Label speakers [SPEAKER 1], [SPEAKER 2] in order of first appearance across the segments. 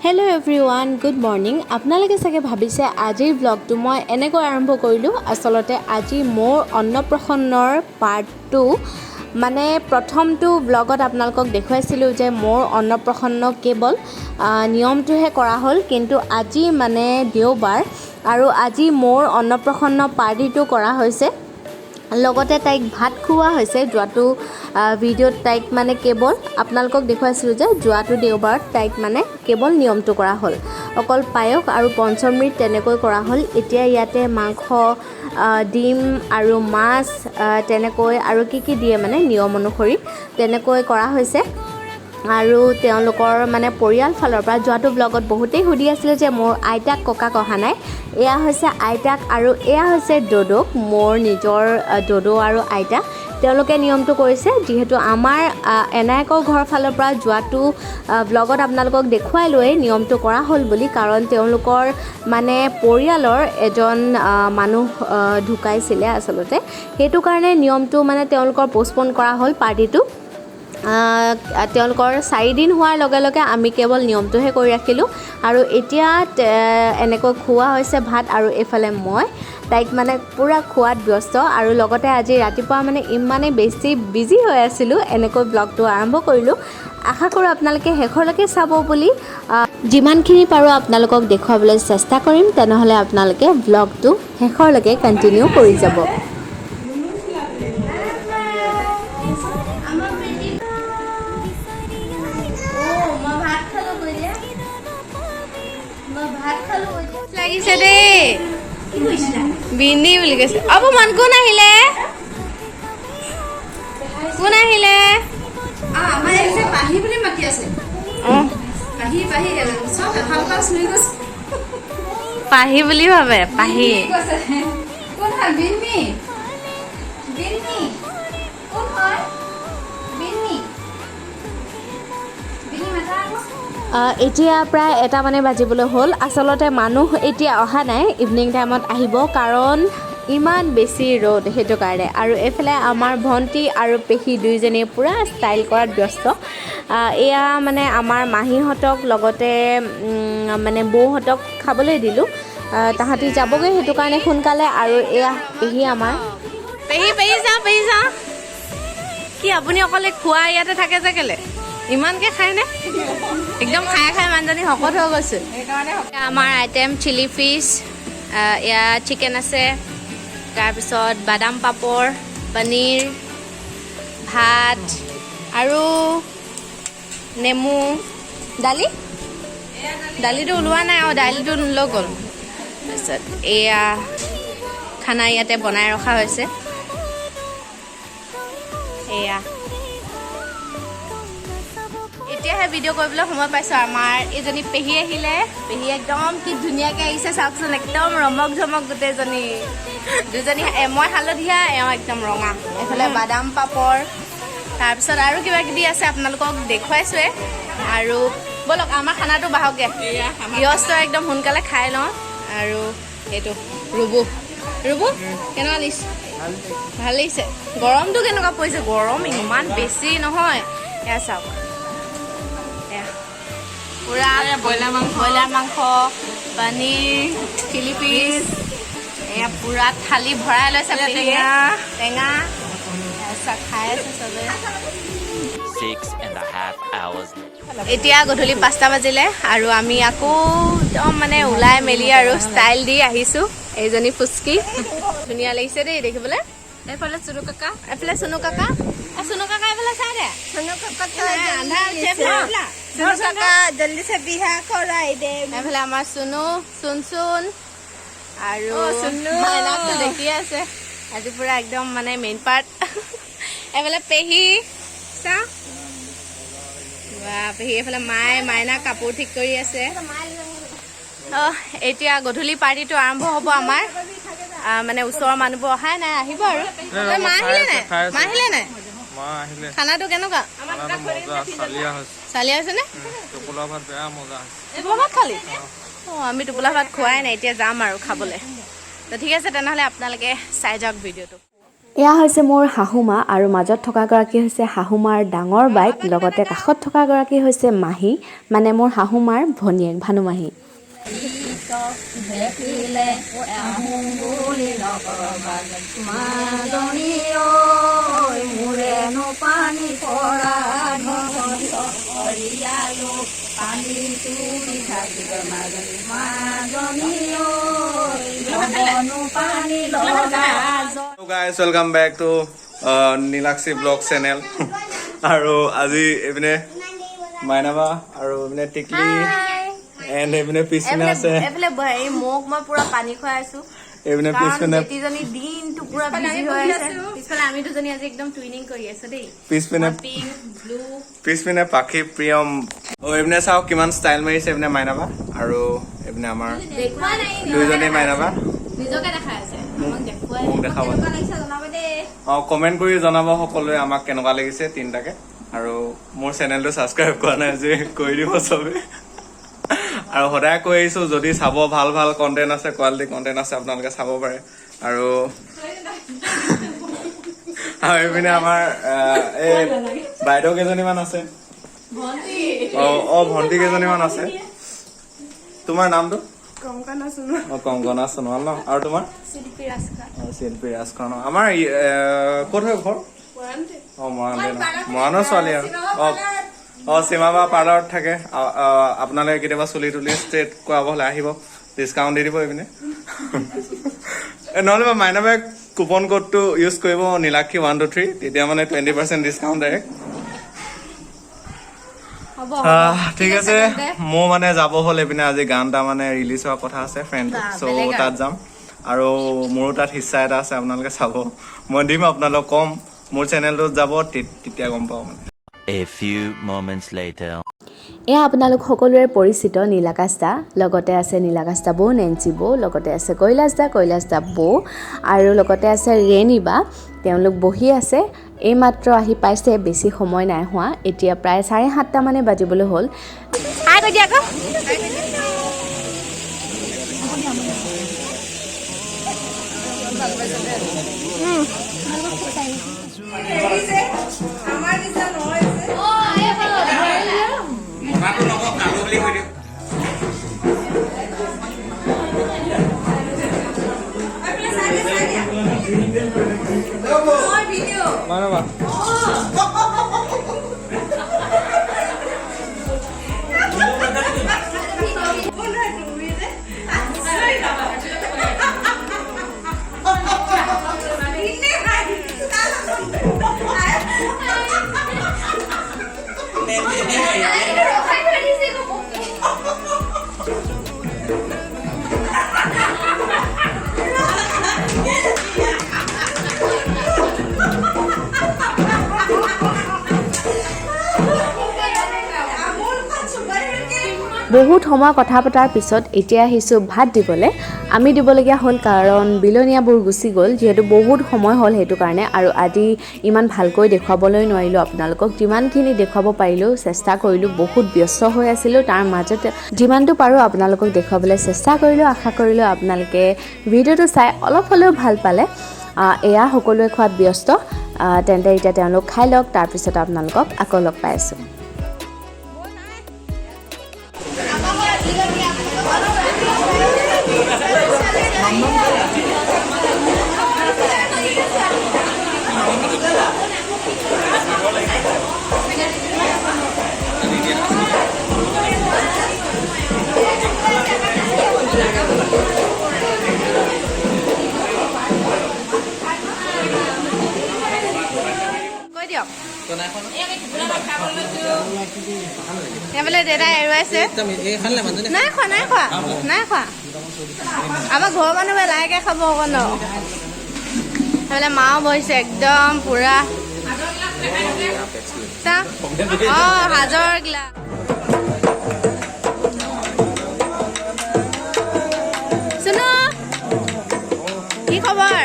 [SPEAKER 1] Hello' everyone, good morning. আপোনালোকে চাগে ভাবিছে আজিৰ ব্লগটো মই এনেকৈ আৰম্ভ কৰিলোঁ। আচলতে আজি মোৰ অন্নপ্ৰসন্নৰ পাৰ্ট 2, মানে প্ৰথমটো ব্লগত আপোনালোকক দেখুৱাইছিলোঁ যে মোৰ অন্নপ্ৰসন্ন কেৱল নিয়মটোহে কৰা হ'ল, কিন্তু আজি মানে দেওবাৰ আৰু আজি মোৰ অন্নপ্ৰসন্ন পাৰ্টিটো কৰা হৈছে। লগতে তাইক ভাত খুওৱা হৈছে। যোৱাটো ভিডিঅ'ত তাইক মানে কেৱল আপোনালোকক দেখুৱাইছিলোঁ যে যোৱাটো দেওবাৰত তাইক মানে কেৱল নিয়মটো কৰা হ'ল, অকল পায়স আৰু পঞ্চমৃত তেনেকৈ কৰা হ'ল। এতিয়া ইয়াতে মাংস, ডিম আৰু মাছ তেনেকৈ আৰু কি দিয়ে মানে নিয়ম অনুসৰি তেনেকৈ কৰা হৈছে। আৰু তেওঁলোকৰ মানে পৰিয়াল ফালৰ পৰা যোৱাটো ব্লগত বহুতেই সুধি আছিলে যে মোৰ আইতাক ককাক অহা নাই। এয়া হৈছে আইতাক আৰু এয়া হৈছে দদৌক, মোৰ নিজৰ দদৌ আৰু আইতা। তেওঁলোকে নিয়মটো কৰিছে, যিহেতু আমাৰ এনায়কৰ ঘৰৰ ফালৰ পৰা যোৱাটো ব্লগত আপোনালোকক দেখুৱাই লৈ নিয়মটো কৰা হ'ল বুলি, কাৰণ তেওঁলোকৰ মানে পৰিয়ালৰ এজন মানুহ ঢুকাইছিলে আচলতে, সেইটো কাৰণে নিয়মটো মানে তেওঁলোকৰ পষ্টপন কৰা হ'ল পাৰ্টিটো। তেওঁলোকৰ 4 দিন হোৱাৰ লগে লগে আমি কেৱল নিয়মটোহে কৰি ৰাখিলোঁ। আৰু এতিয়া এনেকৈ খোৱা হৈছে ভাত, আৰু এইফালে মই তাইক মানে পূৰা খোৱাত ব্যস্ত। আৰু লগতে আজি ৰাতিপুৱা মানে ইমানেই বেছি বিজি হৈ আছিলোঁ, এনেকৈ ব্লগটো আৰম্ভ কৰিলোঁ। আশা কৰোঁ আপোনালোকে শেষলৈকে চাব বুলি। যিমানখিনি পাৰোঁ আপোনালোকক দেখুৱাবলৈ চেষ্টা কৰিম, তেনেহ'লে আপোনালোকে ব্লগটো শেষলৈকে কণ্টিনিউ কৰি যাব। লাগিছে দেই বিন্দি বুলি কৈছে। অপমান কোন আহিলে? কোন আহিলে? পাহি বুলি ভাবে। পাহি এতিয়া প্ৰায় 1টা মানে বাজিবলৈ হ'ল। আচলতে মানুহ এতিয়া অহা নাই, ইভিনিং টাইমত আহিব, কাৰণ ইমান বেছি ৰ'দ, সেইটো কাৰণে। আৰু এইফালে আমাৰ ভণ্টি আৰু পেহী দুইজনীয়ে পূৰা ষ্টাইল কৰাত ব্যস্ত। এয়া মানে আমাৰ মাহীহঁতক লগতে মানে বৌহঁতক খাবলৈ দিলোঁ। তাহাঁতি যাবগৈ, সেইটো কাৰণে সোনকালে। আৰু এয়া পেহী আমাৰ। পেহী যাওঁ। কি আপুনি অকলে খোৱা ইয়াতে থাকে যে কেলে? ইমানকৈ খায়নে? একদম খাই মানুহজনী শকত হৈ গৈছোঁ। আমাৰ আইটেম চিলি ফিছ, এয়া চিকেন আছে, তাৰপিছত বাদাম পাপৰ, পনীৰ, ভাত আৰু নেমু, দালিটো ওলোৱা নাই, দালিটো লৈ গ'ল। তাৰপিছত এয়া খানা ইয়াতে বনাই ৰখা হৈছে। এয়া এতিয়াহে ভিডিঅ' কৰিবলৈ সময় পাইছোঁ। আমাৰ এইজনী পেহী আহিলে। পেহী একদম কি ধুনীয়াকৈ আহিছে চাওকচোন, একদম ৰমক ঝমক গোটেইজনী। দুজনী, মই হালধীয়া, এওঁ একদম ৰঙা। এইফালে বাদাম পাপৰ, তাৰপিছত আৰু কিবা কিবি আছে, আপোনালোকক দেখুৱাইছোৱে। আৰু ব'লক আমাৰ খানাটো বাঢ়কগৈ, ব্যস্ত একদম, সোনকালে খাই লওঁ। আৰু এইটো ৰুবু কেনেকুৱা লাগিছে? ভাল লাগিছে। গৰমটো কেনেকুৱা পৰিছে? গৰম ইমান বেছি নহয়। এয়া চাওক, পূৰা ব্ৰইলাৰ মাংস, পনীৰ, চিলি ফিছ, এয়া পূৰা থালি ভৰাই লৈছে টেঙা। খাই আছে চবে। এতিয়া গধূলি 5টা বাজিলে আৰু আমি আকৌ একদম মানে ওলাই মেলি আৰু ষ্টাইল দি আহিছোঁ। এইজনী ফুচকি ধুনীয়া লাগিছে দেই দেখিবলৈ। এইফালে চুনু কাকা, এইফালে চুনু কাকা এইফালে চাই দে। এইফালে আমাৰ চুন আৰু মাইনাকটো দেখি আছে আজি পুৰা একদম মানে মেইন পাৰ্ট। এইফালে পেহী চা, পেহী। এইফালে মাইনা কাপোৰ ঠিক কৰি আছে। এতিয়া গধূলি পাৰ্টিটো আৰম্ভ হ'ব আমাৰ। মানে ওচৰৰ মানুহবোৰ অহাই নাই, আহিব আৰু। মা আহিলে নাই? খানাটো কেনেকুৱা? চালিয়া হৈছে নে? টোপোলা ভাত খালি? আমি টোপোলা ভাত খোৱাই নাই, এতিয়া যাম আৰু খাবলৈ। তো ঠিক আছে, তেনেহ'লে আপোনালোকে চাই যাওক ভিডিঅ'টো। এয়া হৈছে মোৰ শাহুমা আৰু মাজত থকাগৰাকী হৈছে শাহুমাৰ ডাঙৰ বাইক, লগতে কাষত থকাগৰাকী হৈছে মাহী, মানে মোৰ শাহুমাৰ ভনীয়েক ভানুমাহী।
[SPEAKER 2] Hello guys, welcome back to Nilaksi Vlog channel. আৰু আজি এপিনে মাইনাবা আৰু এপিনে টিকলি এণ্ড এপিনে পিছপিনে আছে
[SPEAKER 1] এফালে এই মোক মই পুৰা পানী খুৱাই আছো।
[SPEAKER 2] এপিনে পিছপিনে
[SPEAKER 1] বেটিজনী দিনটো পুৰা বিজি হৈ আছে। পিছফালে আমি দুজনী আজি একদম টুইনিং কৰি আছো দেই।
[SPEAKER 2] পিছপিনে পাখি প্ৰিয়ম এপিনে চাও কিমান ষ্টাইল মাৰিছে এপিনে মাইনাবা আৰু এপিনে আমাৰ দুইজনী মাইনাবা
[SPEAKER 1] নিজকে দেখাই আছে।
[SPEAKER 2] মোক দেখাব কমেণ্ট কৰি জনাব সকলোৱে আমাক কেনেকুৱা লাগিছে তিনিটাকে আৰু মোৰ চেনেলটো ছাবস্ক্ৰাইব কৰা নাই যে কৰি দিব চবে আৰু সদায় কৈ আহিছো যদি চাব ভাল ভাল কণ্টেণ্ট আছে কোৱালিটি কণ্টেণ্ট আছে আপোনালোকে চাব পাৰে আৰু এইপিনে আমাৰ এই বাইদেউ কেইজনীমান আছে ভণ্টি কেইজনীমান আছে তোমাৰ নামটো কংকনা সোণোৱাল ন আৰু তোমাৰ শিল্পী ৰাজখোৱা ন আমাৰ ক'ত হয় ঘৰ মৰাণৰ ছোৱালী আৰু সীমাবা পাৰ্লাৰত থাকে আপোনালোকে কেতিয়াবা চুলি তুলি ষ্ট্ৰেট কৰাব হ'লে আহিব ডিছকাউণ্ট দি দিব এইপিনে নহ'লে বা মাইনাবাই কুপন কোডটো ইউজ কৰিব নীলাক্ষী 123 তেতিয়া মানে 20% ডিছকাউণ্ট ডাইৰেক্ট ঠিক আছে মোৰ মানে যাব হ'ল এইপিনে আজি গান এটা মানে ৰিলিজ হোৱাৰ কথা আছে ফ্ৰেণ্ড চ' তাত যাম আৰু মোৰো তাত হিচ্ছা এটা আছে আপোনালোকে চাব মই দিম আপোনালোকক কম মোৰ চেনেলটোত যাব তেতিয়া গম পাব মানে
[SPEAKER 3] A few moments later.
[SPEAKER 1] এয়া আপোনালোক সকলোৰে পৰিচিত নীলাকাশ দা, লগতে আছে নীলাকাশ দা বৌ নেঞ্চি বৌ, লগতে আছে কৈলাশ দা বৌ আৰু লগতে আছে ৰেণী বা। তেওঁলোক বহি আছে, এইমাত্ৰ আহি পাইছে, বেছি সময় নাই হোৱা, এতিয়া প্ৰায় 7:30 মানে বাজিবলৈ হ'ল। বহুত সময় কথা পতাৰ পিছত এতিয়া আহিছোঁ ভাত দিবলৈ। আমি দিবলগীয়া হ'ল কাৰণ বিলনীয়াবোৰ গুচি গ'ল, যিহেতু বহুত সময় হ'ল সেইটো কাৰণে, আৰু আজি ইমান ভালকৈ দেখুৱাবলৈ নোৱাৰিলোঁ আপোনালোকক। যিমানখিনি দেখুৱাব পাৰিলোঁ চেষ্টা কৰিলোঁ, বহুত ব্যস্ত হৈ আছিলোঁ, তাৰ মাজতে যিমানটো পাৰোঁ আপোনালোকক দেখুৱাবলৈ চেষ্টা কৰিলোঁ। আশা কৰিলোঁ আপোনালোকে ভিডিঅ'টো চাই অলপ হ'লেও ভাল পালে। এয়া সকলোৱে খোৱাত ব্যস্ত, তেন্তে এতিয়া তেওঁলোক খাই লওক, তাৰপিছত আপোনালোকক আকৌ লগ পাই আছোঁ। দেউতাই এৰুৱাইছে, নাই খোৱা আমাৰ ঘৰৰ মানুহে লাহেকে খাব অকণ ন। সেইফালে মাও বহিছে একদম পুৰা হাজৰ গিলা। শুনো কি খবৰ?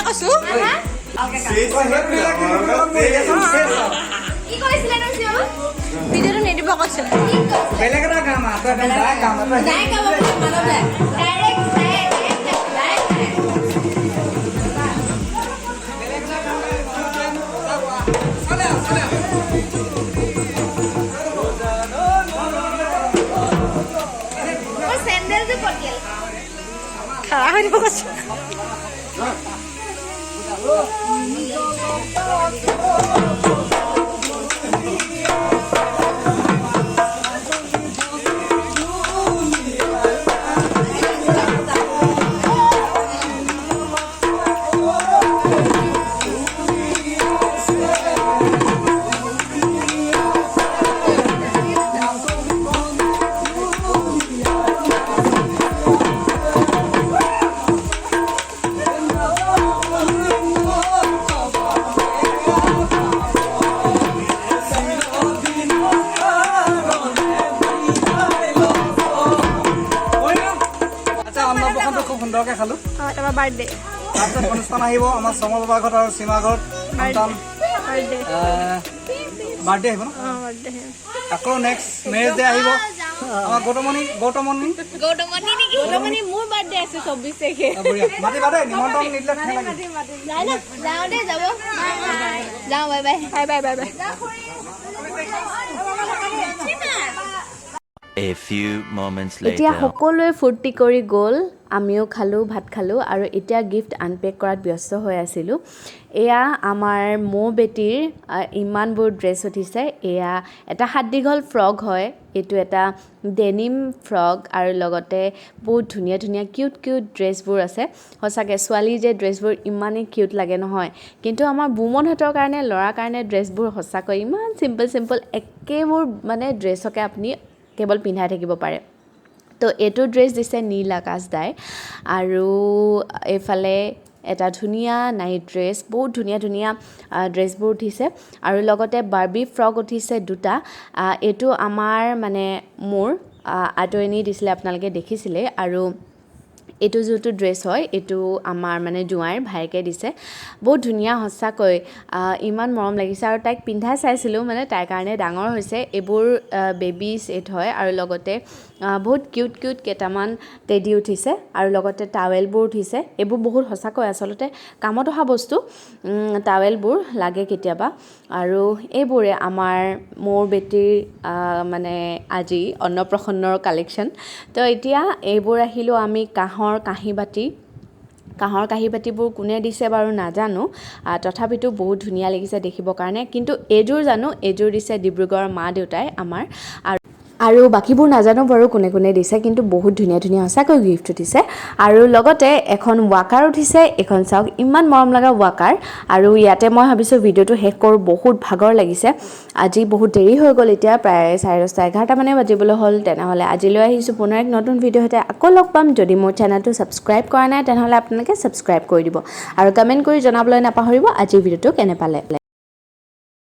[SPEAKER 1] কৈছো কি কৈছিলে নো চিঞৰ ভিডিঅ'টো নিদিব কৈছে
[SPEAKER 4] বেলেগ এটা কাম আছে বেলেগ কাম আছে
[SPEAKER 1] নাই কাম মানলে ডাইৰেক্ট চেণ্ডেলটো ক'ত গেল খাৰা হৈ দিব কৈছে
[SPEAKER 4] আচ্ছা অন্নপ্ৰশনটো খুব সুন্দৰকৈ খালোঁ
[SPEAKER 1] তাৰপৰা বাৰ্থডে
[SPEAKER 4] তাৰপিছত অনুষ্ঠান আহিব আমাৰ চমৰ বাবাৰ ঘৰত আৰু সীমা ঘৰত সন্তান বাৰ্থডে আহিব ন আকৌ নেক্সট মেৰেজ ডে আহিব আমাৰ গৌতমণি
[SPEAKER 1] গৌতমণি মোৰ বাৰ্থডে আছে 24 তাৰিখে
[SPEAKER 4] মাতিবা দেই নিমন্ত্ৰণ নিদিলে ঠেং লাগিব
[SPEAKER 1] যাওঁ দে যাব যাওঁ bye bye
[SPEAKER 3] A few moments
[SPEAKER 1] এতিয়া
[SPEAKER 3] later.
[SPEAKER 1] সকলোৱে ফূৰ্তি কৰি গ'ল আমিও খালোঁ ভাত খালোঁ আৰু এতিয়া গিফ্ট আনপেক কৰাত ব্যস্ত হৈ আছিলোঁ এয়া আমাৰ মৌ বেটীৰ ইমানবোৰ ড্ৰেছ উঠিছে এয়া এটা হাত দীঘল ফ্ৰক হয় এইটো এটা ডেনিম ফ্ৰক আৰু লগতে বহুত ধুনীয়া ধুনীয়া কিউট ড্ৰেছবোৰ আছে সঁচাকৈ ছোৱালী যে ড্ৰেছবোৰ ইমানেই কিউট লাগে নহয় কিন্তু আমাৰ বুমনহঁতৰ কাৰণে ল'ৰাৰ কাৰণে ড্ৰেছবোৰ সঁচাকৈ ইমান চিম্পল একেবোৰ মানে ড্ৰেছকে আপুনি কেৱল পিন্ধাই থাকিব পাৰে তো এইটো ড্ৰেছ দিছে নীল আকাশ দাই আৰু এইফালে এটা ধুনীয়া নাইট ড্ৰেছ বহুত ধুনীয়া ড্ৰেছবোৰ উঠিছে আৰু লগতে বাৰ্বি ফ্ৰক উঠিছে দুটা এইটো আমাৰ মানে মোৰ আঁতৰণি দিছিলে আপোনালোকে দেখিছিলে আৰু এইটো যোনটো ড্ৰেছ হয় এইটো আমাৰ মানে জোঁৱাইৰ ভায়েকে দিছে বহুত ধুনীয়া সঁচাকৈ ইমান মৰম লাগিছে আৰু তাইক পিন্ধাই চাইছিলোঁ মানে তাইৰ কাৰণে ডাঙৰ হৈছে এইবোৰ বেবী ছেট হয় আৰু লগতে বহুত কিউট কেইটামান টেডি উঠিছে আৰু লগতে টাৱেলবোৰ উঠিছে এইবোৰ বহুত সঁচাকৈ আচলতে কামত অহা বস্তু টাৱেলবোৰ লাগে কেতিয়াবা আৰু এইবোৰে আমাৰ মোৰ বেটীৰ মানে আজি অন্নপ্ৰসন্নৰ কালেকশ্যন তো এতিয়া এইবোৰ আহিলোঁ আমি কাঁহৰ কাঁহী বাতিবোৰ কোনে দিছে বাৰু নাজানো তথাপিতো বহুত ধুনীয়া লাগিছে দেখিবৰ কাৰণে কিন্তু এইযোৰ দিছে ডিব্ৰুগড়ৰ মা দেউতাই আমাৰ আৰু বাকীবোৰ নাজানো বাৰু কোনে দিছে কিন্তু বহুত ধুনীয়া সঁচাকৈ গিফ্ট উঠিছে আৰু লগতে এখন ৱাকাৰ উঠিছে এখন চাওক ইমান মৰম লগা ৱাকাৰ আৰু ইয়াতে মই ভাবিছোঁ ভিডিঅ'টো শেষ কৰোঁ বহুত ভাগৰ লাগিছে আজি বহুত দেৰি হৈ গ'ল এতিয়া প্ৰায় 11:30 মানে বাজিবলৈ হ'ল তেনেহ'লে আজিলৈ আহিছোঁ পুনৰ এক নতুন ভিডিঅ' সৈতে আকৌ লগ পাম যদি মোৰ চেনেলটো ছাবস্ক্ৰাইব কৰা নাই তেনেহ'লে আপোনালোকে ছাবস্ক্ৰাইব কৰি দিব আৰু কমেণ্ট কৰি জনাবলৈ নাপাহৰিব আজিৰ ভিডিঅ'টো কেনে পালে